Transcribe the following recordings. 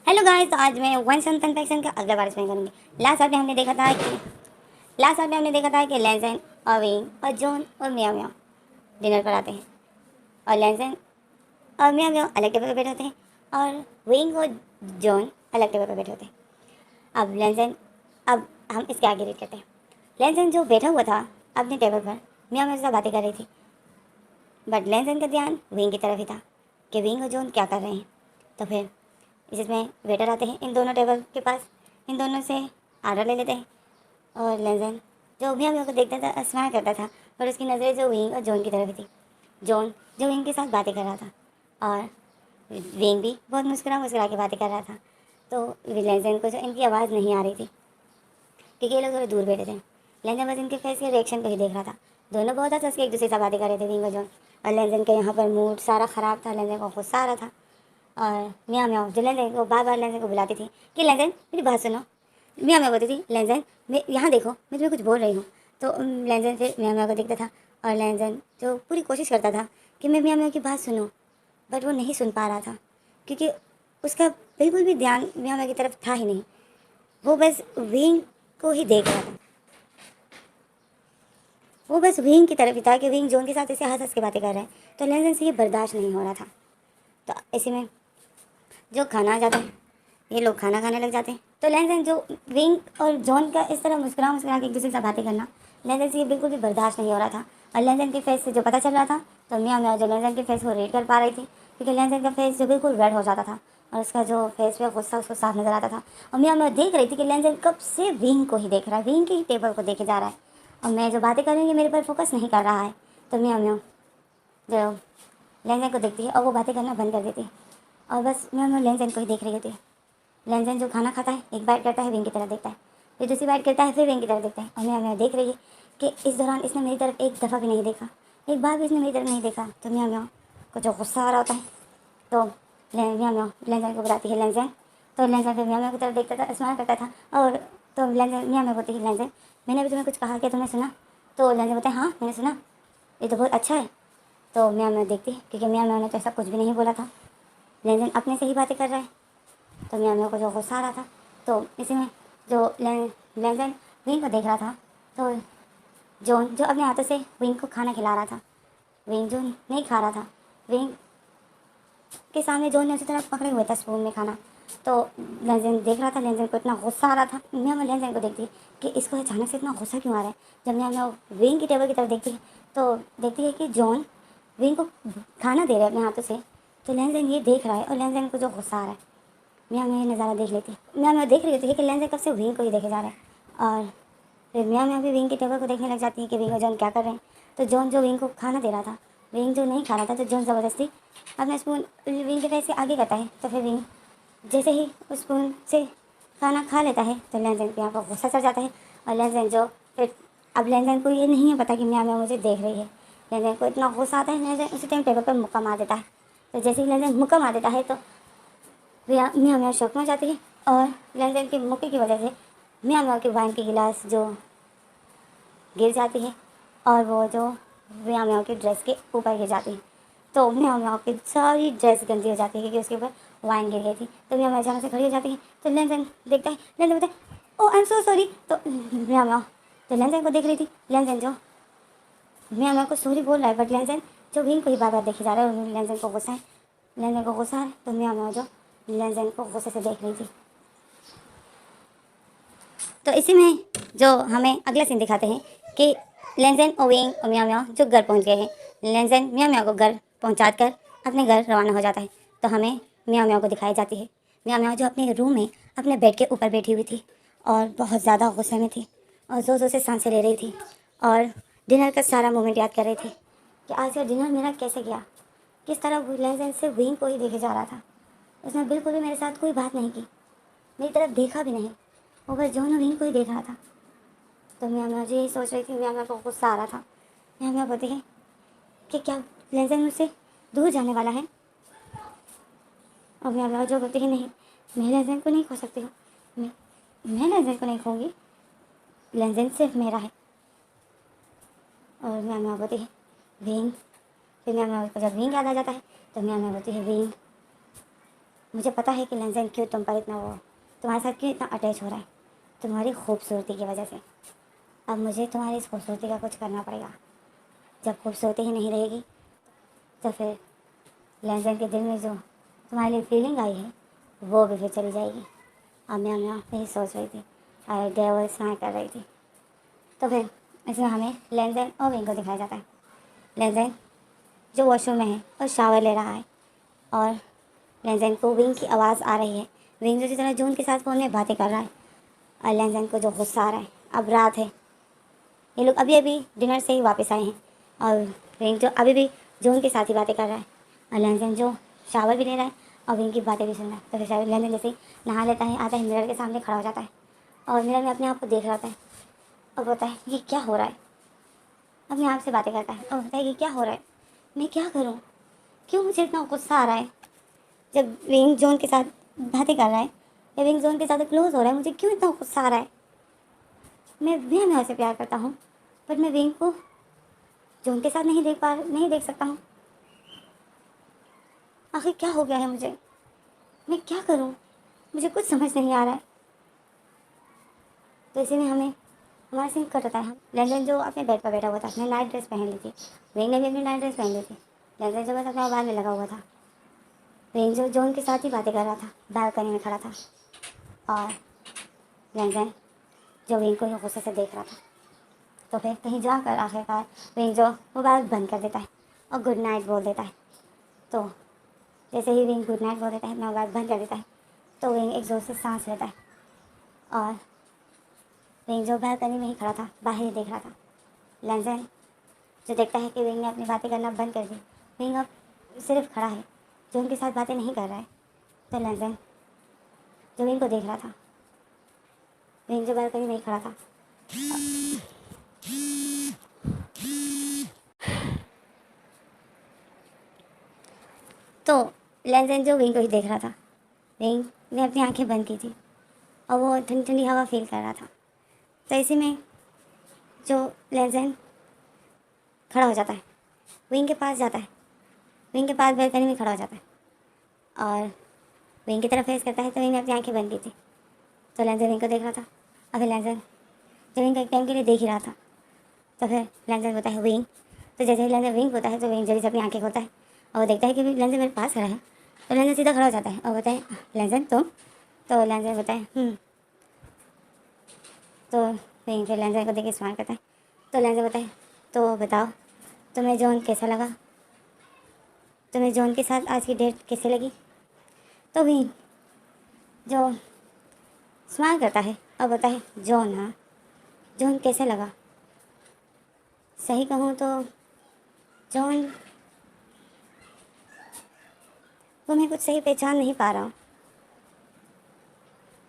Hello guys, तो आज मैं वन सन कन्फेक्शन का अगला बार इसमें करूँगी। लास्ट टाइम हमने देखा था कि लेंसन और विंग और जॉन और मियाँ मियाँ डिनर पर आते हैं, और लेंसन और मियाँ मियाँ अलग टेबल पर बैठे होते हैं और विंग और जॉन अलग टेबल पर बैठे होते हैं। अब हम इसके आगे रीड करते हैं। लेंसन जो बैठा हुआ था अपने टेबल पर, मियाँ मियाँ से बातें कर रही थी, बट लेंसन का ध्यान विंग की तरफ ही था कि विंग और जॉन क्या कर रहे हैं। तो फिर इसमें वेटर आते हैं इन दोनों टेबल के पास, इन दोनों से आर्डर ले लेते हैं, और लेंसन जो भी हम लोग को देखता था स्माइल करता था, और उसकी नज़रें जो विंग और जॉन की तरफ थी। जॉन जो विंग के साथ बातें कर रहा था, और विंग भी बहुत मुस्कुरा मुस्कुरा के बातें कर रहा था। तो लेंसन को जो इनकी आवाज़ नहीं आ रही थी क्योंकि ये लोग थोड़े दूर बैठे थे। लेंसन बस इनके फेस के रिएक्शन को ही देख रहा था। दोनों बहुत हंस के एक दूसरे से बातें कर रहे थे, विंग और जॉन। और लेंसन के यहाँ पर मूड सारा ख़राब था, लेंसन को गुस्सा आ रहा था। और मियाँ मियाँ जो लेंसन को बार बार लेंसन को बुलाती थी कि लेंसन मेरी बात सुनो। मियाँ मियाँ बोलती थी लेंसन मैं यहाँ देखो, मैं तुम्हें कुछ बोल रही हूँ। तो लेंसन फिर मियाँ मियाँ को देखता था, और लेंसन जो पूरी कोशिश करता था कि मैं मियाँ मियाँ की बात सुनूँ, बट वो नहीं सुन पा रहा था क्योंकि उसका बिल्कुल भी ध्यान मियाँ मियाँ की तरफ था ही नहीं। वो बस विंग को ही देख रहा था, वो बस विंग की तरफ ही था कि विंग जोन के साथ ऐसे हंस हंस के बातें कर रहे हैं। तो लेंसन से ये बर्दाश्त नहीं हो रहा था। तो ऐसे में जो खाना आ जाता है, ये लोग खाना खाने लग जाते हैं। तो लेंसन जो विंग और जॉन का इस तरह मुस्कुरा मुस्कुरा के एक दूसरे से बातें करना, लेंसन से ये बिल्कुल भी बर्दाश्त नहीं हो रहा था। और लेंसन के फेस से जो पता चल रहा था, तो मियाँ मियाँ जो लेंसन के फेस को रीड कर पा रही थी, क्योंकि लेंसन का फेस जो बिल्कुल रेड हो जाता था और उसका जो फेस पे गुस्सा उसको साफ नजर आता था। और मियाँ मियाँ देख रही थी कि लेंसन कब से विंग को ही देख रहा है, विंग की टेबल को देखे जा रहा है, और मैं जो बातें कर रही हूँ मेरे पर फोकस नहीं कर रहा है। तो मियाँ मियाँ जो लेंसन को देखती है और वो बातें करना बंद कर देती है, और बस मियाँ मियाँ लेंसन को ही देख रही होती है। लेंसन जो खाना खाता है, एक बाइट करता है, विंग की तरफ देखता है, फिर दूसरी बाइट करता है, फिर विंग की तरफ देखता है। और मियाँ मियाँ देख रही है कि इस दौरान इसने मेरी तरफ एक दफ़ा भी नहीं देखा, एक बार भी इसने मेरी तरफ नहीं देखा। तो मियाँ मियाँ को जो गुस्सा आ रहा होता है, तो मियाँ मियाँ लेंसन को बुलाती है लेंसन। तो लेंसन फिर मियाँ मियाँ की तरफ देखता था, स्माइल करता था, और तो लेंसन मियाँ मियाँ बोलती है लेंसन मैंने भी तुम्हें कुछ कहा, क्या तुमने सुना? तो लेंसन बोलता है हाँ मैंने सुना, ये तो बहुत अच्छा है। तो मियाँ मियाँ देखती है क्योंकि मियाँ मियाँ ने तो ऐसा कुछ भी नहीं बोला था, लेंसन अपने से ही बातें कर रहा है। तो मियाँ मियाँ को जो गुस्सा आ रहा था, तो इसी में जो लेंसन विंग को देख रहा था, तो जॉन जो अपने हाथों से विंग को खाना खिला रहा था, विंग जो नहीं खा रहा था, विंग के सामने जॉन ने उसी तरह पकड़े हुए था स्पून में खाना। तो लेंसन देख रहा था, लेंसन को इतना गुस्सा आ रहा था। मियाँ मियाँ लेंसन को देखती है कि इसको अचानक से इतना गुस्सा क्यों आ रहा है। जब मियाँ मियाँ विंग की टेबल की तरफ देखती है, तो देखती है कि जॉन विंग को खाना दे रहे हैं अपने हाथों से। तो लेंसन ये देख रहा है, और लेंसन को जो गुस्सा आ रहा है, मियाँ मियाँ ये नज़ारा देख लेती है। मियाँ मियाँ देख रही होती है कि लेंसन कब से विंग को ही देखे जा रहा है, और फिर मियाँ मियाँ भी विंग की टेबल को देखने लग जाती है कि विंग और जॉन क्या कर रहे हैं। तो जॉन जो विंग को खाना दे रहा था, विंग जो नहीं खा रहा था, तो जॉन ज़बरदस्ती अपना स्पून विंग के पैर से आगे करता है। तो फिर विंग जैसे ही उस स्पून से खाना खा लेता है, तो लेंसन को यहाँ पर गुस्सा चढ़ जाता है। और लेंसन जो फिर अब लेंसन को ये नहीं है पता कि मियाँ मियाँ मुझे देख रही है। लेंसन को इतना गुस्सा आता है, लेंसन उसी टाइम टेबल पर मुक्का मार देता है। तो जैसे ही लेंसन मुक्का मार देता है, तो मियाँ मियाँ शौक में हो जाती है, और लेंसन के मुक्के की वजह से मियाँ मियाँ की वाइन की गिलास जो गिर जाती है, और वो जो मियाँ मियाँ की ड्रेस के ऊपर गिर जाती है। तो मियाँ मियाँ की सारी ड्रेस गंदी हो जाती है क्योंकि उसके ऊपर वाइन गिर गई थी। तो मियाँ मियाँ अचानक से खड़ी हो जाती है। तो लेंसन देखता है, लेंसन बोलता है ओ आई एम सो सॉरी। तो मियाँ मियाँ तो लेंसन को देख रही थी, लेंसन जो मियाँ मियाँ को सॉरी बोल रहा है, बट लेंसन जो विंग को ही बार बार देखे जा रहा है, और लेंसन को गुस्सा है, लेंसन को गुस्सा है। तो मियाँ मियाँ जो लेंसन को गुस्से से देख रही थी। तो इसी में जो हमें अगला सीन दिखाते हैं कि लेंसन और विंग और मियाँ मियाँ जो घर पहुंच गए हैं। लेंसन मियाँ मियाँ को घर पहुंचा कर अपने घर रवाना हो जाता है। तो हमें मियाँ मियाँ को दिखाई जाती है, मियाँ मियाँ जो अपने रूम में अपने बेड के ऊपर बैठी हुई थी, और बहुत ज़्यादा गुस्से में थी, और ज़ोर ज़ोर से सांसें ले रही थी, और डिनर का सारा मोमेंट याद कर रही थी कि आज का डिनर मेरा कैसे गया, किस तरह लेंसन से विंग को ही देखे जा रहा था। उसने बिल्कुल भी मेरे साथ कोई बात नहीं की, मेरी तरफ देखा भी नहीं, वो बस जॉन और विंग को ही देख रहा था। तो मियाँ मियाँ जी यही सोच रही थी, मियाँ मियाँ को गुस्सा आ रहा था। मियाँ मियाँ बोलती है कि क्या लेंसन मुझसे दूर जाने वाला है? और मियाँ मियाँ जो बोलती है नहीं, मैं लेंसन को नहीं खो सकती हूँ, मैं लेंसन को नहीं खोऊंगी, लेंसन सिर्फ मेरा है। और मियाँ मियाँ बोलती है विंग। फिर मियाँ मियाँ को जब विंग याद आ जाता है, तो मियाँ मियाँ बोलती है विंग मुझे पता है कि लेंजन क्यों तुम पर इतना वो तुम्हारे साथ क्यों इतना अटैच हो रहा है, तुम्हारी खूबसूरती की वजह से। अब मुझे तुम्हारी इस खूबसूरती का कुछ करना पड़ेगा। जब खूबसूरती ही नहीं रहेगी तो फिर लेंजन के दिल में जो तुम्हारे लिए फीलिंग आई है वो भी फिर चली जाएगी। अब मैं यही सोच रही थी और डेवल स्माइल कर रही थी। तो फिर इसमें हमें लेंजन और विंग को दिखाया जाता है। लेंजन जो वॉशरूम में है और शावर ले रहा है और लेंजन को विंग की आवाज़ आ रही है। विंग जो जिस तरह जून के साथ फ़ोन में बातें कर रहा है और लेंजन को जो गुस्सा आ रहा है। अब रात है, ये लोग अभी अभी डिनर से ही वापस आए हैं और विंग जो अभी भी जून के साथ ही बातें कर रहा है और लेंजन जो शावर भी ले रहा है और विंग की बातें भी सुन रहा है। तो फिर शावर लेंजन जैसे ही नहा लेता है, आता है, मिरर के सामने खड़ा हो जाता है और मिरर में अपने आप को देख रहा होता है और बोलता है ये क्या हो रहा है। अपने आप से बातें करता है और बोलता है ये क्या हो रहा है, मैं क्या करूँ, क्यों मुझे इतना गुस्सा आ रहा है। जब विंग जोन के साथ बातें कर रहा है या विंग जोन के साथ क्लोज हो रहा है, मुझे क्यों इतना गुस्सा आ रहा है। मैं उसे प्यार करता हूँ पर मैं विंग को जोन के साथ नहीं देख सकता हूँ। आखिर क्या हो गया है मुझे, मैं क्या करूँ, मुझे कुछ समझ नहीं आ रहा है। तो इसी में हमें हमारा सीन कट होता है। लेंजन जो अपने बेड पर बैठा हुआ था, अपने नाइट ड्रेस पहन ली थी, विंग ने भी अपनी नाइट ड्रेस पहन ली थी। लेंजन जो बस अपने मोबाइल में लगा हुआ था। विंग जो जोन के साथ ही बातें कर रहा था, बालकनी में खड़ा था और लेंजन जो विंग को ही गुस्से से देख रहा था। तो फिर कहीं जाकर आखिरकार विंग जो मोबाइल बंद कर देता है और गुड नाइट बोल देता है। तो जैसे ही विंग गुड नाइट बोल देता है, अपना मोबाइल बंद कर देता है, तो विंग एक जोर से सांस लेता है और विंग जो बालकनी में ही खड़ा था, बाहर ही देख रहा था। लेंजन जो देखता है कि विंग ने अपनी बातें करना बंद कर दी, विंग अब सिर्फ खड़ा है, जो उनके साथ बातें नहीं कर रहा है। तो लेंजन जो विंग को देख रहा था, विंग जो बालकनी में ही खड़ा था, तो लेंजन जो विंग को ही देख रहा था। विंग ने अपनी आंखें बंद की थी और वो ठंडी ठंडी हवा फील कर रहा था। तो इसी में जो लेंजन खड़ा हो जाता है, विंग के पास जाता है, विंग के पास बालकनी में खड़ा हो जाता है और विंग की तरफ फेस करता है। तो विंग ने अपनी आंखें बंद की थी। तो लेंजन विंग को देख रहा था। अभी लेंजन जो विंग को एक टाइम के लिए देख ही रहा था। तो फिर लेंजन बोलता है विंग। तो जैसे ही लेंजन विंग बोलता है तो विंग जल्दी से अपनी आंखें खोलता है और वो देखता है कि लेंजन मेरे पास खड़ा है। तो लेंजन सीधा खड़ा हो जाता है और बोलता है लेंजन तुम। तो लेंजन बोलता है। तो विंग फिर लेंजन को देख के स्माइल करता है। तो लेंजन बोलता है तो बताओ तुम्हें जॉन कैसा लगा, तुम्हें जॉन के साथ आज की डेट कैसे लगी। तो विंग जो स्माइल करता है और बोलता है जॉन, हाँ जॉन कैसे लगा। सही कहूँ तो जॉन वो मैं कुछ सही पहचान नहीं पा रहा हूँ।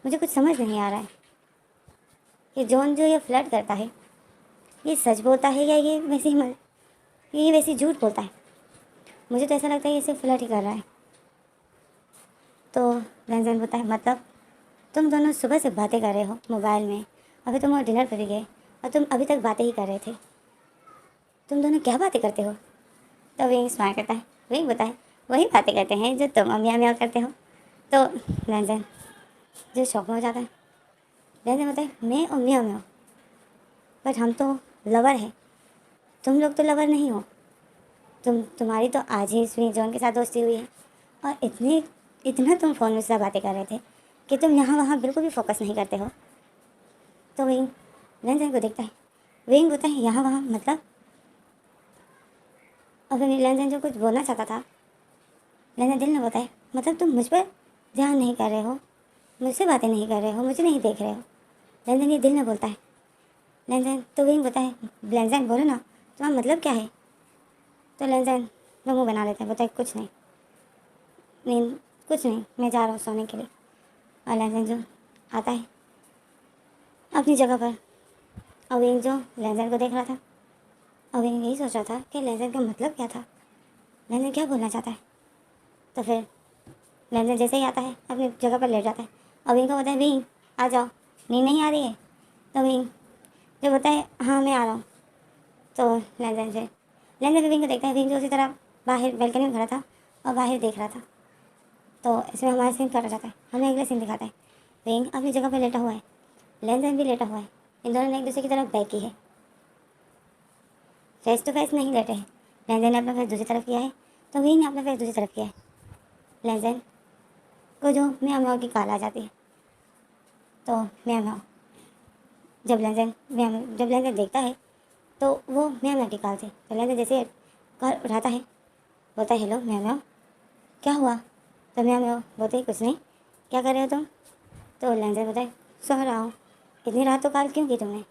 मुझे कुछ समझ नहीं आ रहा है कि जॉन जो ये फ्लर्ट करता है ये सच बोलता है या ये वैसे झूठ बोलता है। मुझे तो ऐसा लगता है ये सिर्फ फ्लर्ट ही कर रहा है। तो लेंजन बोलता है मतलब तुम दोनों सुबह से बातें कर रहे हो मोबाइल में, अभी तुम और डिनर पर भी गए और तुम अभी तक बातें ही कर रहे थे, तुम दोनों क्या बातें करते हो। तो विंग स्माइल करता है। विंग बताए वही बातें करते हैं जो तुम म्याऊं म्याऊं करते हो। तो लेंजन जो शौक में हो जाता है। लेंजन बोलता है मैं और म्याऊं म्याऊं, बट हम तो लवर है, तुम लोग तो लवर नहीं हो। तुम्हारी तो आज ही स्विंग जोन के साथ दोस्ती हुई है और इतना तुम फ़ोन में से बातें कर रहे थे कि तुम यहाँ वहाँ बिल्कुल भी फोकस नहीं करते हो। तो विंग लेंजन को देखता है। विंग बोलता है यहाँ वहाँ मतलब। और फिर लेंजन जो कुछ बोलना चाहता था, लेंजन दिल ने बोलता है मतलब तुम मुझ पर ध्यान नहीं कर रहे हो, मुझसे बातें नहीं कर रहे हो, मुझे नहीं देख रहे हो। लेंजन ये दिल में बोलता है। लेंजन तो विंग बोलता है लेंजन बोलो ना तुम्हारा मतलब क्या है। तो लेंजन वो मुँह बना लेता है, बोलता है कुछ नहीं, कुछ नहीं, मैं जा रहा हूँ सोने के लिए। और लेंजन जो आता है अपनी जगह पर और विंग जो लेंजन को देख रहा था और विंग यही सोच रहा था कि लेंजन का मतलब क्या था, लेंजन क्या बोलना चाहता है। तो फिर लेंजन जैसे ही आता है अपनी जगह पर लेट जाता है और विंग को बोलता है विंग आ जाओ, नींद नहीं आ रही है। तो विंग जो बोलता है हाँ मैं आ रहा हूँ। तो लेंजन फिर विंग को देखता है। विंग जो उसी तरह बाहर बैल्कनी में खड़ा था और बाहर देख रहा था। तो इसमें हमारा सीन कटा जाता है, हमें अगला सीन दिखाता है। विंग अपनी जगह पर लेटा हुआ है, लेंजन भी लेटा हुआ है। इन दोनों ने एक दूसरे की तरफ बैक की है, फेस टू फेस नहीं लेटे हैं। लेंजन ने अपना फेस दूसरी तरफ किया है, तो विंग ने अपना फेस दूसरी तरफ किया है। लेंजन को जो म्याओ म्याओ की कॉल आ जाती है, तो म्याओ म्याओ जब लेंजन देखता है तो वो म्याओ म्याओ की कॉल थी। तो लेंजन जैसे कॉल उठाता है, बोलता है हेलो म्याओ म्याओ, क्या हुआ? तो म्याओ म्याओ बोलते ही कुछ नहीं, क्या कर रहे हो तुम? तो लेंजन बताए सो रहा हूँ। इतनी रात तो कॉल क्यों की तुमने?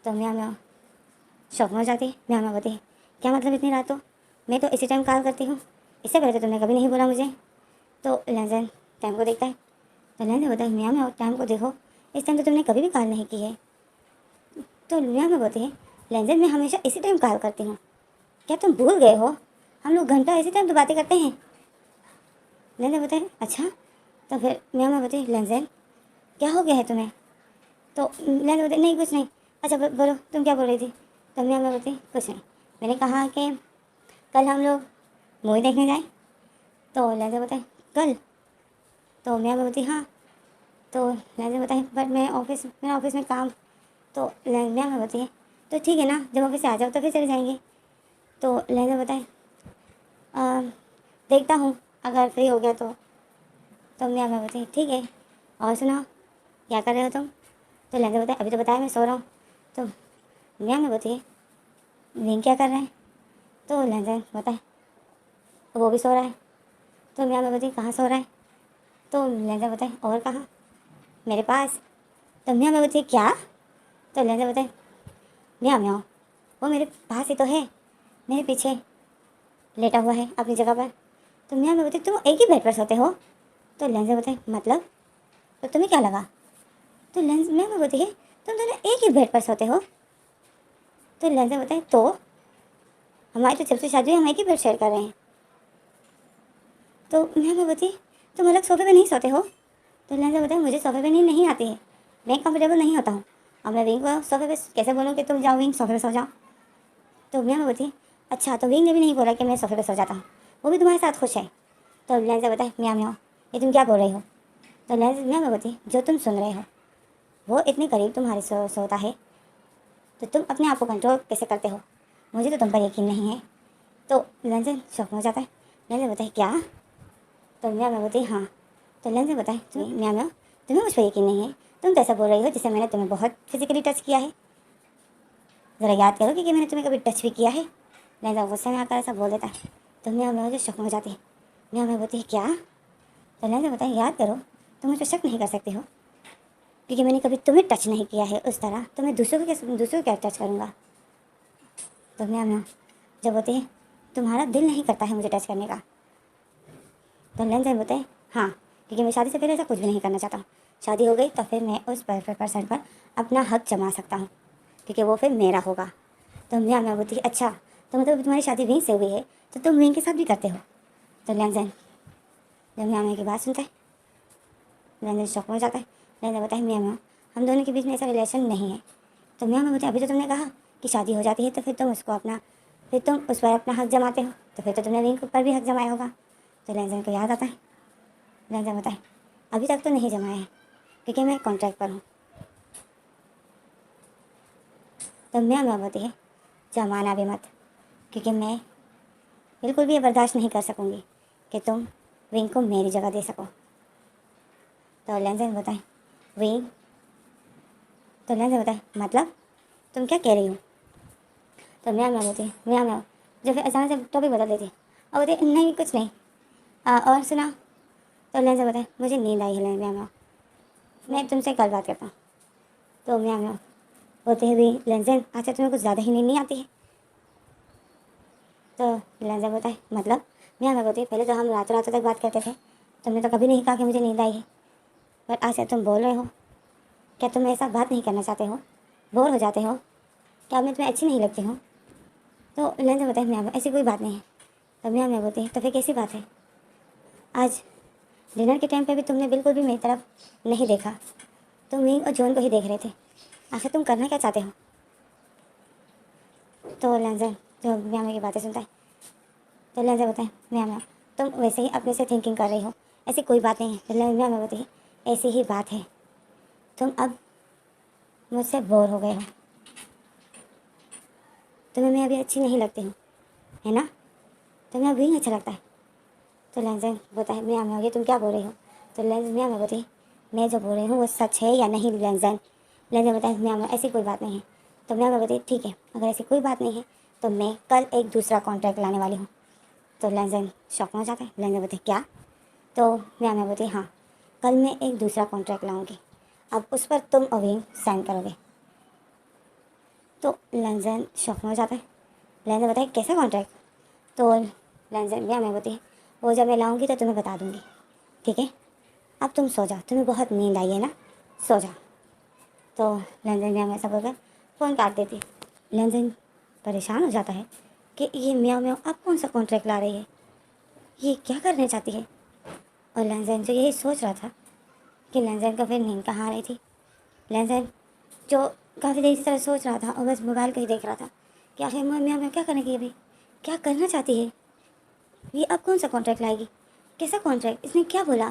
तो म्याओ म्याओ शौक में हो जाती है। म्याओ म्याओ बोलती है क्या मतलब इतनी रात? तो मैं तो इसी टाइम कॉल करती हूँ, इससे पहले तो तुमने कभी नहीं बोला मुझे। तो लेंजन टाइम को देखता है, तो लेंजन बोलता है म्याओ म्याओ टाइम को देखो, इस टाइम तो तुमने कभी भी कॉल नहीं की है। तो म्याओ म्याओ बोलती है लेंजन मैं हमेशा इसी टाइम कॉल करती हूँ, क्या तुम भूल गए हो? हम लोग घंटा इसी टाइम तो बातें करते हैं। लेंजन बोलता है अच्छा। तो फिर म्याओ म्याओ बोलती है लेंजन क्या हो गया है तुम्हें? तो लेंजन बोलते नहीं कुछ नहीं। अच्छा बोलो तुम क्या बोल रही थी? तो म्याओ म्याओ बोलती कुछ नहीं, मैंने कहा कि कल हम लोग मूवी देखने जाएं। तो लेंजन बोलता है कल? तो म्याओ म्याओ बोलती हाँ। तो लेंजन बोलता है बट मेरा ऑफिस में काम। तो म्याओ म्याओ बोलती है तो ठीक है ना, जब ऑफिस से आ जाओ तो फिर चले जाएंगे। तो लेंजन बताए देखता हूँ अगर फ्री हो गया तो म्याओ म्याओ बोलती है ठीक है, और सुनाओ क्या कर रहे हो तुम? तो लेंजन बताए अभी तो बताया मैं सो रहा हूँ। तो म्याओ म्याओ बोलती है विंग क्या कर रहे हैं? तो लेंजन बताए वो भी सो रहा है। तो म्याओ म्याओ बोलती है कहाँ सो रहा है? तो लेंजन बताए और कहाँ, मेरे पास। तो म्याओ म्याओ बोलती है क्या? तो लेंजन बताए म्याओ म्याओ वो मेरे पास ही तो है, मेरे पीछे लेटा हुआ है अपनी जगह पर। तो म्याओ म्याओ बोलती तुम एक ही बेड पर सोते हो? तो लेंजन बताए मतलब, तो तुम्हें क्या लगा? तो म्याओ म्याओ बोलती है तुम दोनों एक ही बेड पर सोते हो? तो लेंजन बताए तो हमारी तो जब से शादी हुई हम एक ही बेड शेयर कर रहे हैं। तो म्याओ म्याओ बोलती तुम अलग सोफे पे नहीं सोते हो? तो लेंजन बताए मुझे सोफे पे नींद नहीं आती है, मैं कंफर्टेबल नहीं होता हूँ। अब मैं विंग को सोफे पे कैसे बोलूँ कि तुम जाओ विंग सोफे पे सो जाओ? तो म्याओ म्याओ बोलती अच्छा तो विंग ने भी नहीं बोला कि मैं सोफे पे सो जाता हूँ, वो भी तुम्हारे साथ खुश है। तो लेंजन बताए म्याओ म्याओ ये तुम क्या बोल रही हो? तो लेंजन म्याओ म्याओ बोलती जो तुम सुन रहे हो वो इतने करीब तुम्हारे सोता है तो तुम अपने आप को कंट्रोल कैसे करते हो? मुझे तो तुम पर यकीन नहीं है। तो लेंजन शौक में हो जाता है। लेंजन बताए क्या? तो म्याओ म्याओ बोलती हाँ। तो लेंजन बताए तुम्हें म्याओ म्याओ तुम्हें मुझ पर यकीन नहीं है, तुम तो ऐसा बोल रही हो जैसे मैंने तुम्हें बहुत फिजिकली टच किया है। ज़रा याद करो कि मैंने तुम्हें कभी टच भी किया है। लेंजन गुस्से में आकर ऐसा बोल देता है। तो म्याओ म्याओ जो शौक में हो जाती है। म्याओ म्याओ बोलती है क्या? तो लेंजन बताए याद करो तुम मुझ पर शक नहीं कर सकते हो, क्योंकि मैंने कभी तुम्हें टच नहीं किया है उस तरह, तो मैं दूसरों को क्या टच करूँगा? तो म्याओ म्याओ जब बोलती है तुम्हारा दिल नहीं करता है मुझे टच करने का? तो लेंजन बोलते हैं हाँ, क्योंकि मैं शादी से पहले ऐसा कुछ भी नहीं करना चाहता हूँ। शादी हो गई तो फिर मैं उस परफेक्ट पर्सन पर अपना हक जमा सकता हूँ, क्योंकि वो फिर मेरा होगा। तो म्याओ म्याओ बोलती है अच्छा तो मतलब तुम्हारी शादी विंग से हुई है तो तुम विंग के साथ भी करते हो? तो लेंजन जब म्याओ म्याओ की बात सुनता है, लेंजन शौक में हो जाता है। लेंजन बोलता है म्याओ म्याओ हम दोनों के बीच में ऐसा रिलेशन नहीं है। तो म्याओ म्याओ बोलते अभी तो तुमने कहा कि शादी हो जाती है तो फिर तुम उस पर अपना हक जमाते हो, तो फिर तो तुमने विंग पर भी हक जमाया होगा। तो लेंजन को याद आता है। लेंजन बताए अभी तक तो नहीं जमाया है क्योंकि मैं कॉन्ट्रैक्ट पर हूँ। तो म्याओ म्याओ बोलती है जमाना भी मत, क्योंकि मैं बिल्कुल भी ये बर्दाश्त नहीं कर सकूँगी कि तुम विंग को मेरी जगह दे सको। तो लेंजन बताए विंग, तो लेंजन बताए मतलब तुम क्या कह रही हो? तो म्याओ म्याओ बोलती है म्याओ म्याओ जो फिर अचानक से टॉपिक बदल देती है और बोलती नहीं कुछ नहीं, और सुना? तो लेंजन बताए मुझे नींद आई है म्याओ म्याओ, मैं तुमसे कल बात करता हूँ। तो म्याओ म्याओ बोलते हैं भी लेंजन अच्छा तुम्हें कुछ ज़्यादा ही नींद नहीं आती है? तो लेंजन बोलता है मतलब? म्याओ म्याओ बोलती है पहले तो हम रातों रातों तक बात करते थे, तुमने तो कभी नहीं कहा कि मुझे नींद आई है, पर आज से तुम बोल रहे हो, क्या तुम मेरे साथ बात नहीं करना चाहते हो? बोर हो जाते हो? क्या मैं तुम्हें अच्छी नहीं लगती हूँ? तो लेंजन बोलता है म्याओ ऐसी कोई बात नहीं है। तो म्याओ म्याओ बोलती है तो फिर कैसी बात है? आज डिनर के टाइम पे भी तुमने बिल्कुल भी मेरी तरफ नहीं देखा, तुम विंग और जॉन को ही देख रहे थे, आखिर तुम करना क्या चाहते हो? तो लेंजन जो म्याओ म्याओ की बातें सुनता है, तो लेंजन बोलता है म्याओ म्याओ तुम वैसे ही अपने से थिंकिंग कर रही हो, ऐसी कोई बात नहीं है। तो मैं बोलती ऐसी ही बात है, तुम अब मुझसे बोर हो गए हो, तुम्हें मैं अभी अच्छी नहीं लगती हूँ, है ना? तुम्हें अभी अच्छा लगता है। तो लेंजन बोलता है मियाँ मियाँ, ये तुम क्या बोल रही हो? तो लेंजन मियाँ मैं बोलती मैं जो बोल रही हूँ वो सच है या नहीं लेंजन? लेंजन बोलता है मियाँ ऐसी कोई बात नहीं है। तो मियाँ मैं बोलती ठीक है, अगर ऐसी कोई बात नहीं है तो मैं कल एक दूसरा कॉन्ट्रैक्ट लाने वाली हूँ। तो लेंजन शॉक में हो जाता है। लेंजन बोलते क्या? तो मियाँ मैं बोलती हाँ, कल मैं एक दूसरा कॉन्ट्रैक्ट लाऊंगी, अब उस पर तुम अभी साइन करोगे। तो लेंजन शॉक में हो जाता है। लेंजन बताए कैसा कॉन्ट्रैक्ट? तो लेंजन मियाँ मैं बोलती है वो जब मैं लाऊंगी तो तुम्हें बता दूंगी, ठीक है? अब तुम सो जाओ, तुम्हें बहुत नींद आई है ना, सो जाओ। तो लेंजन मियाँ में ऐसा बोलकर फ़ोन काट देती। लेंजन परेशान हो जाता है कि ये मियाँ मियाँ अब कौन सा कॉन्ट्रैक्ट ला रही है, ये क्या करने चाहती है। और लेंजन जो यही सोच रहा था कि लेंजन का फिर नींद कहाँ आ रही थी। लेंजन जो काफ़ी देर से तरह सोच रहा था और बस मोबाइल को ही देख रहा था कि आखिर मियाँ मियाँ क्या करने की अभी, क्या करना चाहती है ये, अब कौन सा कॉन्ट्रैक्ट लाएगी, कैसा कॉन्ट्रैक्ट, इसने क्या बोला,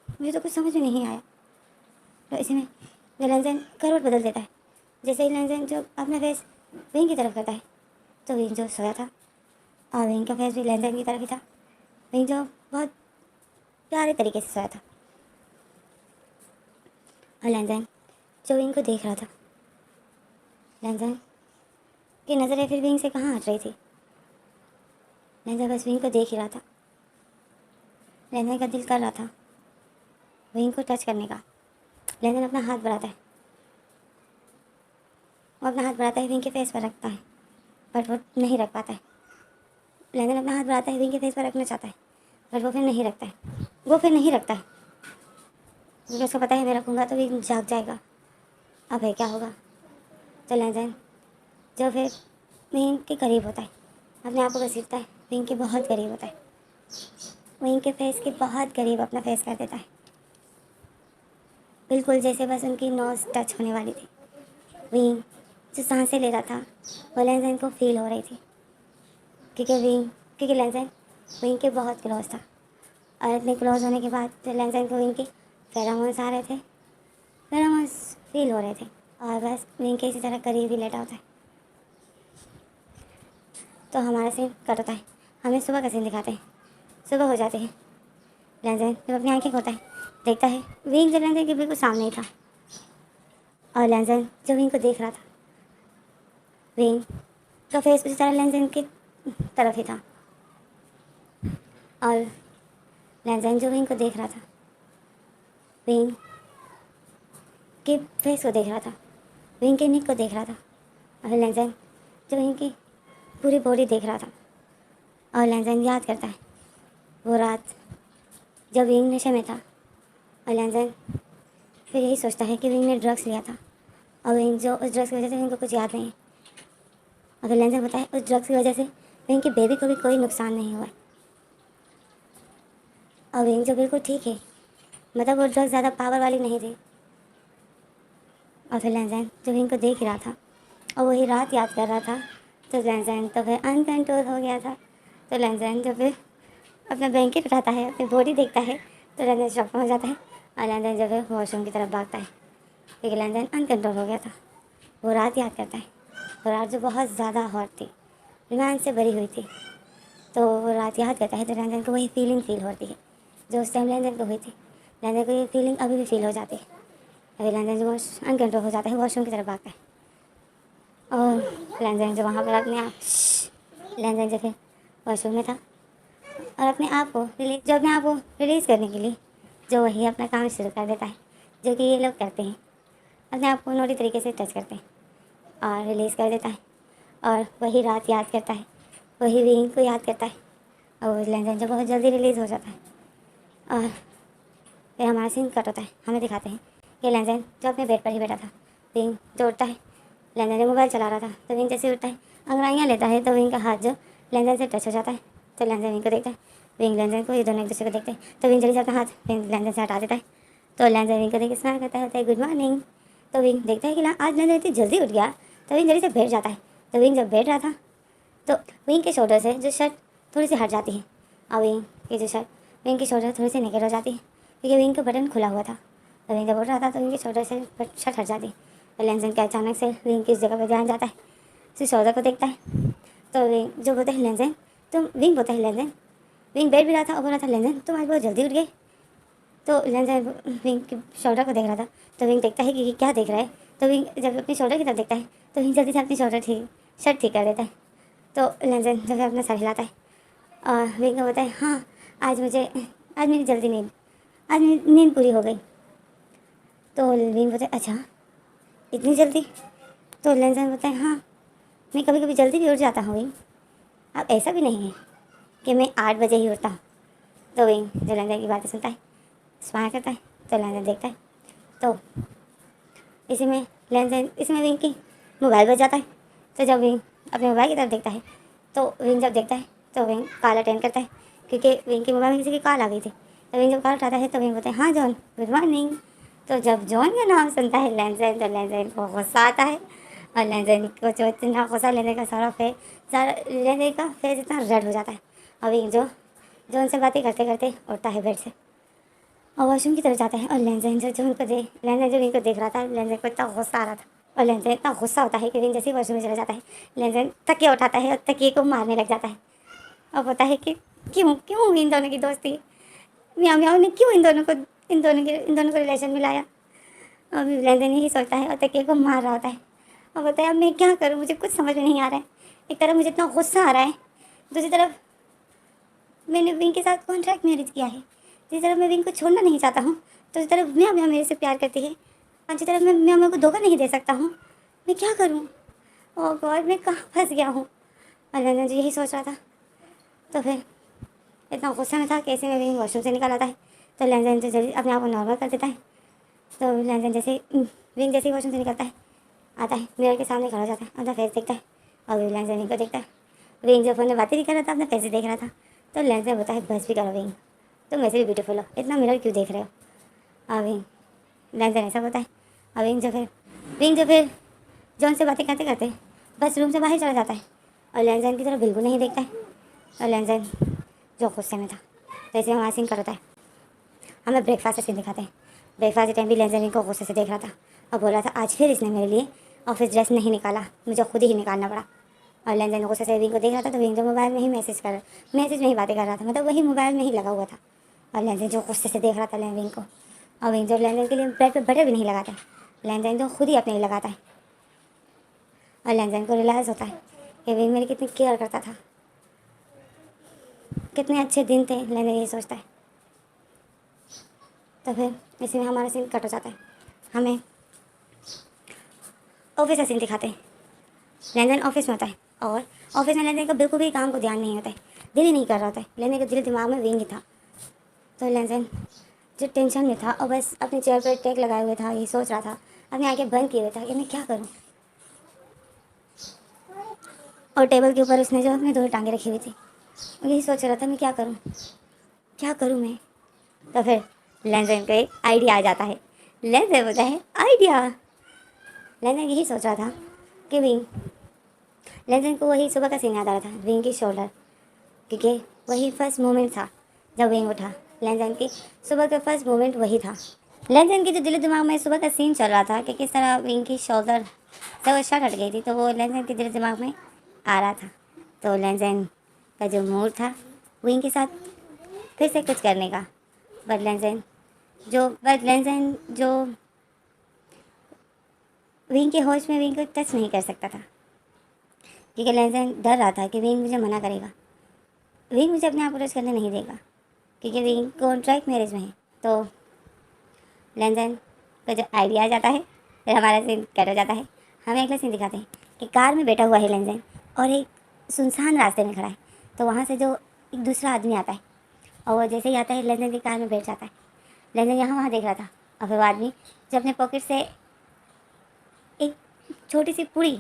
मुझे तो कुछ समझ में नहीं आया। तो इसी में लेंजन करवट बदल देता है। जैसे ही लेंजन जो अपना फेस विंग की तरफ करता है तो विंग जो सोया था और विंग का फेस भी लेंजन की तरफ ही था। विंग जो बहुत प्यारे तरीके से सोया था और लेंजन जो विंग को देख रहा था। लेंजन की नज़रें फिर विंग से कहाँ हट रही थी, लेंजन बस विंग को देख ही रहा था। लेंजन का दिल कर रहा था विंग को टच करने का। लेंजन अपना हाथ बढ़ाता है, वो अपना हाथ बढ़ाता है विंग के फेस पर रखता है, बट वो नहीं रख पाता है। लेंजन अपना हाथ बढ़ाता है विंग के फेस पर रखना चाहता है, बट वो फिर नहीं रखता है, वो फिर नहीं रखता है क्योंकि उसको पता है मैं रखूँगा तो विंग जाग जाएगा। अब है क्या होगा। तो लेंजन जो फिर विंग के करीब होता है, अपने आप को घसीटता है, विंग के बहुत करीब होता है, विंग के फेस के बहुत करीब अपना फेस कर देता है, बिल्कुल जैसे बस उनकी नोज़ टच होने वाली थी। विंग जो सांसें ले रहा था वो लेंजन को फील हो रही थी क्योंकि लेंजन विंग के बहुत क्लोज था और इतने क्लोज होने के बाद तो लेंजन को विंग के फेरोमोन्स आ रहे थे, फेरोमोन्स फील हो रहे थे और बस विंग के इसी तरह करीब ही लेटा होता है। तो हमारा सीन कट होता है, हमें सुबह का सीन दिखाते हैं। सुबह हो जाते हैं, लेंजन जब अपनी आँखें खोलता है देखता है विंग जो लेंजन के बिल्कुल सामने ही था और लेंजन जो विंग को देख रहा था, विंग का फेस उसी तरह लेंजन की तरफ ही था और लेंजन जो विंग को देख रहा था, विंग के फेस को देख रहा था, विंग के निक को देख रहा था और लेंजन जो विंग की पूरी बॉडी देख रहा था। और लेंजन याद करता है वो रात जब विंग नशे में था और लेंजन फिर यही सोचता है कि विंग ने ड्रग्स लिया था और विंग जो उस ड्रग्स की वजह से विंग को कुछ याद नहीं है। अगर लेंजन बताए उस ड्रग्स की वजह से विंग की बेबी को भी कोई नुकसान नहीं हुआ है और विंग जो बिल्कुल ठीक है, मतलब वो ड्रग्स ज़्यादा पावर वाली नहीं थी। और फिर लेंजन जो विंग को देख ही रहा था और वही रात याद कर रहा था तो लेंजन तो फिर अनकंट्रोल हो गया था। तो लेंजन जब फिर अपना ब्लैंकेट उठाता है, अपनी बॉडी देखता है तो लेंजन शॉक में हो जाता है और लेंजन जब फिर वॉशरूम की तरफ भागता है क्योंकि लेंजन अनकंट्रोल हो गया था। वो रात याद करता है, वो रात जो बहुत ज़्यादा हॉट थी, रोमांस से भरी हुई थी। तो वो रात याद करता है तो लेंजन को वही फीलिंग फील होती है जो उस टाइम लेंजन को हुई थी। लेंजन को ये फीलिंग अभी भी फील हो जाती है। अभी लेंजन जो अनकंट्रोल हो जाता है वॉशरूम की तरफ भागता है और लेंजन जो वहाँ पर अपने आप लेंजन जो फिर वॉशरूम में था और अपने आप को रिलीज़ करने के लिए जो वही अपना काम शुरू कर देता है, जो कि ये लोग करते हैं, अपने आप को नोटी तरीके से टच करते हैं और रिलीज़ कर देता है और वही रात याद करता है, वही विंग को याद करता है और वो लेंजन जो बहुत जल्दी रिलीज़ हो जाता है। और फिर हमारा सीन कट होता है, हमें दिखाते हैं कि लेंजन जो अपने बेड पर ही बैठा था, विंग जो उठता है, लेंजन जो मोबाइल चला रहा था तो विंग जैसे उठता है, अंगड़ाइयाँ लेता है तो विंग का हाथ जो लेंजन से टच हो जाता है। तो लेंजन विंग को देखता है, विंग लेंजन को, ये दोनों एक दूसरे को देखते हैं तो विंग जल्दी से अपना हाथ विंग लेंजन से हटा देता है। तो लेंजन विंग को देख के स्माइल करता है गुड मॉर्निंग। तो विंग देखता है कि आज लेंजन इतनी जल्दी उठ गया। तो विंग जल्दी से बैठ जाता है। तो विंग जब बैठ रहा था तो विंग के शोल्डर से जो शर्ट थोड़ी सी हट जाती है और विंग की जो शर्ट विंग की शोल्डर थोड़ी सी निकल हो जाती है क्योंकि विंग का बटन खुला हुआ था। तो विंग जब उठ रहा था तो विंग की शोल्डर से शर्ट हट जाती। तो लेंसन का अचानक से विंग की इस जगह पर ध्यान जाता है, उसी शोल्डर को देखता है। तो विंग जो बोलते हैं लेंसन, तुम विंग बोलते हैं लेंसन, विंग बैठ भी रहा था और बोल रहा था लेंसन तुम आज बहुत जल्दी उठ गए। तो लेंसन विंग की शोल्डर को देख रहा था। तो विंग देखता है कि क्या देख रहा है। तो विंग जब अपनी शोल्डर की तरफ देखता है तो विंग जल्दी से अपनी शर्ट ठीक कर देता है। तो लेंसन जो है अपना सर हिलाता है और विंग को बोलता है हाँ आज मेरी जल्दी आज मेरी नींद पूरी हो गई। तो विंग बोलता है अच्छा इतनी जल्दी। तो लेंसन बोलता है हाँ मैं कभी कभी जल्दी भी उठ जाता हूँ विंग, अब ऐसा भी नहीं है कि मैं 8 बजे ही उठता हूँ। तो विंग जो लेंसन की बातें सुनता है, स्माइल करता है। तो लेंसन देखता है तो इसमें विंग की मोबाइल बज जाता है। तो जब विंग अपने मोबाइल की तरफ देखता है तो विंग जब देखता है तो विंग कॉल अटेंड करता है क्योंकि विंग के मोबाइल में किसी की कॉल आ गई थी। तो विंग जब कॉल उठाता है तो विंग बोलता है हाँ जॉन गुड मॉर्निंग। तो जब जॉन का नाम सुनता है लेंसन तो लेंसन को गुस्सा आता है और लेंसन को जो इतना गुस्सा लेने का लेंसन का फेस इतना रेड हो जाता है। और विंग जॉन से बातें करते करते उठता है बेड से और वॉशरूम की तरफ जाता है। और लेंसन जो विंग को देख रहा था, लेंसन को इतना गुस्सा आ रहा था और लेंसन इतना गुस्सा होता है कि विंग जैसे ही वॉशरूम में चला जाता है लेंसन तकिया उठाता है और तकिए को मारने लग जाता है और बोलता है कि क्यों इन दोनों की दोस्ती, म्याऊ म्याऊ ने क्यों इन दोनों को रिलेशन मिलाया। और लेंसन यही सोचता है और तकिए को मार रहा होता है और बोलता है अब मैं क्या करूँ, मुझे कुछ समझ में नहीं आ रहा है। एक तरफ मुझे इतना गुस्सा आ रहा है, दूसरी तरफ मैंने विंग के साथ कॉन्ट्रैक्ट मैरिज किया है, जिस तरफ मैं विंग को छोड़ना नहीं चाहता हूँ तो इस तरफ म्याऊ म्याऊ मेरे से प्यार करती है और जिस तरफ मैं म्याऊ म्याऊ को धोखा नहीं दे सकता हूँ। मैं क्या करूँ, ओह गॉड मैं कहाँ फंस गया हूँ। और लेंसन जी यही सोच रहा था। तो फिर इतना गुस्से में था कि ऐसे में विंग वॉशरूम से निकल आता है। तो लेंसन जो जल्दी अपने आप को नॉर्मल कर देता है। तो लेंसन विंग जैसे ही वॉशरूम से निकलता है आता है मिरर के सामने खड़ा हो जाता है, अपना फेस देखता है और लेंसन विंग को देखता है। विंग जो फोन में बातें भी कर रहा था अपना फेस देख रहा था। तो लेंसन बोलता है बस भी करो विंग, तुम वैसे भी ब्यूटीफुल हो, इतना मिरर क्यों देख रहे हो। और विंग लेंसन ऐसा बोलता है और विंग जो फिर जॉन से बातें करते करते बस रूम से बाहर चला जाता है और लेंसन की तरफ बिल्कुल नहीं देखता है। और लेंसन जो गुस्से में था तो ऐसे हमारा सीन करता है। हमें ब्रेकफास्ट का सीन दिखाते हैं। ब्रेकफास्ट के टाइम भी लेंसन को गुस्से से देख रहा था और बोल रहा था आज फिर इसने मेरे लिए ऑफिस ड्रेस नहीं निकाला, मुझे खुद ही निकालना पड़ा। और लेंसन गुस्से से विंग को देख रहा था तो विंग जो मोबाइल में ही मैसेज में ही बातें कर रहा था, मतलब वही मोबाइल में ही लगा हुआ था। और लेंसन जो गुस्से से देख रहा था विंग को। और विंग जो लेंसन के लिए ब्रेड पे बटर भी नहीं लगाता है, लेंसन तो खुद ही अपने लिए लगाता है। और लेंसन को रियलाइज़ होता है कि विंग मेरी कितनी केयर करता था, कितने अच्छे दिन थे, लेंसन यही सोचता है। तो फिर इसी में हमारा सीन कट हो जाता है। हमें ऑफिस का सीन दिखाते हैं। लेंसन ऑफिस में होता है और ऑफिस में लेंसन का बिल्कुल भी काम को ध्यान नहीं होता है, दिल ही नहीं कर रहा होता है। लेंसन का दिल दिमाग में विंग ही था। तो लेंसन जो टेंशन में था और बस अपनी चेयर पर टेक लगाए हुए था, यही सोच रहा था, अपनी आंखें बंद किए हुए था कि मैं क्या करूं। और टेबल के ऊपर उसने जो अपनी 2 टांगें रखी हुई थी, यही सोच रहा था मैं क्या करूं मैं। तो फिर लेंसन को एक आइडिया आ जाता है। लेंसन बोलता है आइडिया। लेंसन यही सोच रहा था कि लेंसन को वही सुबह का सीन याद आ रहा था, विंग की शोल्डर, क्योंकि वही फर्स्ट मोमेंट था जब विंग उठा। लेंसन की सुबह का फर्स्ट मोमेंट वही था। लेंसन के जो दिल दिमाग में सुबह का सीन चल रहा था कि किस तरह विंग की शोल्डर से वो शर्ट हट गई थी, तो वो लेंसन के दिल दिमाग में आ रहा था। तो लेंसन का जो मूड था विंग के साथ फिर से कुछ करने का, बट लेंसन जो विंग के होश में विंग को टच नहीं कर सकता था, क्योंकि लेंसन डर रहा था कि विंग मुझे मना करेगा, विंग मुझे अपने आप को टच करने नहीं देगा, क्योंकि विंग कॉन्ट्रैक्ट मैरिज में है। तो लेंसन को जो आइडिया आ जाता है, फिर हमारा सीन कट हो जाता है। हमें अगला सीन दिखाते हैं कि कार में बैठा हुआ है लेंसन और एक सुनसान रास्ते में खड़ा है। तो वहाँ से जो एक दूसरा आदमी आता है और वो जैसे ही आता है लेंसन की कार में बैठ जाता है। लेंसन यहाँ वहाँ देख रहा था और फिर वो आदमी जो अपने पॉकेट से एक छोटी सी पूरी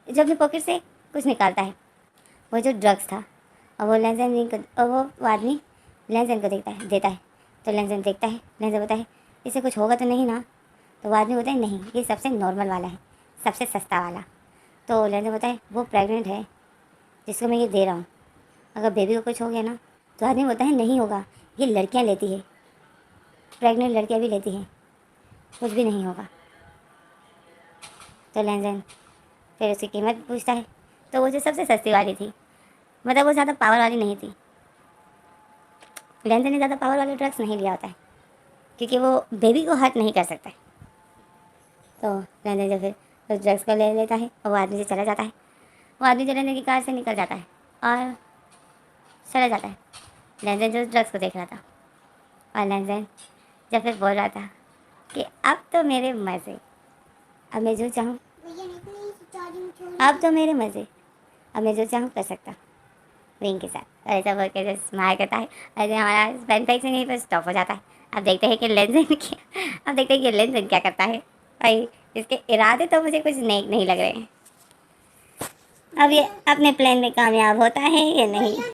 जो अपने पॉकेट से कुछ निकालता है, वो जो ड्रग्स था, और वो आदमी लेंसन को देता है। तो लेंसन देखता है, लेंसन बोलता है इससे कुछ होगा तो नहीं ना। तो वो आदमी बोलता है नहीं, ये सबसे नॉर्मल वाला है, सबसे सस्ता वाला। तो लेंसन बोलता है वो प्रेग्नेंट है जिसको मैं ये दे रहा हूँ, अगर बेबी को कुछ हो गया ना तो आदमी बोलता है नहीं होगा, ये लड़कियां लेती है, प्रेग्नेंट लड़कियां भी लेती हैं, कुछ भी नहीं होगा। तो लेनदेन फिर उसकी कीमत पूछता है। तो वो जो सबसे सस्ती वाली थी, मतलब वो ज़्यादा पावर वाली नहीं थी। लेनदेन ने ज़्यादा पावर वाले ड्रग्स नहीं लिया होता है, क्योंकि वो बेबी को हर्ट नहीं कर सकता है। तो लेनदेन जो फिर उस ड्रग्स को ले लेता है और वो आदमी से चला जाता है। वो आदमी जो लेनदेन की कार से निकल जाता है और चला जाता है। लेनदेन जो ड्रग्स को देख रहा था, और लेनदेन जब फिर बोल रहा था कि अब तो मेरे मज़े, अब मैं जो चाहूँ, अब तो मेरे मज़े, अब मैं जो चाहूँ कर सकता विंग के साथ। और ऐसा बोल के जो स्माइल करता है, ऐसे हमारा पेन फाइट से यहीं पर स्टॉप हो जाता है। अब देखते हैं कि लेनदेन क्या, अब देखते हैं कि लेनदेन क्या करता है। भाई इसके इरादे तो मुझे कुछ नेक नहीं लग रहे हैं। अब ये अपने प्लान में कामयाब होता है या नहीं।